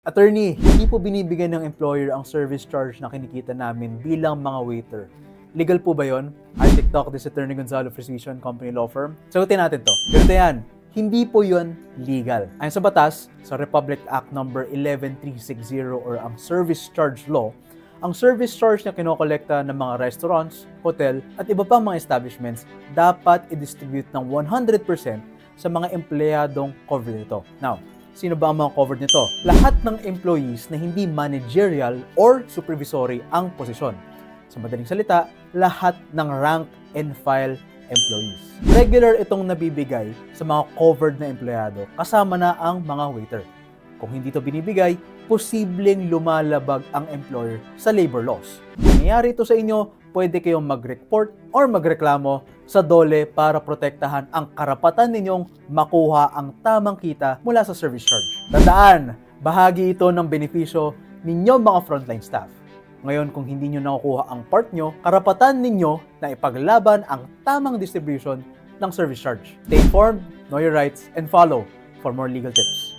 Attorney, hindi po binibigyan ng employer ang service charge na kinikita namin bilang mga waiter. Legal po ba yon? I TikTok, this is Attorney Gonzalo Precision Company Law Firm. Sagutin natin to. Ganito yan, hindi po yon legal. Ayon sa batas, sa Republic Act No. 11360 or ang Service Charge Law, ang service charge na kinokolekta ng mga restaurants, hotel, at iba pang mga establishments dapat i-distribute ng 100% sa mga empleyadong covered nito. Now, sino ba ang mga covered nito? Lahat ng employees na hindi managerial or supervisory ang posisyon. Sa madaling salita, lahat ng rank and file employees. Regular itong nabibigay sa mga covered na empleyado kasama na ang mga waiter. Kung hindi ito binibigay, posibleng lumalabag ang employer sa labor laws. Kung nangyayari ito sa inyo, pwede kayong mag-report or magreklamo sa DOLE para protektahan ang karapatan ninyong makuha ang tamang kita mula sa service charge. Tandaan, bahagi ito ng benepisyo ninyo mga frontline staff. Ngayon, kung hindi nyo nakukuha ang part nyo, karapatan ninyo na ipaglaban ang tamang distribution ng service charge. Stay informed, know your rights, and follow for more legal tips.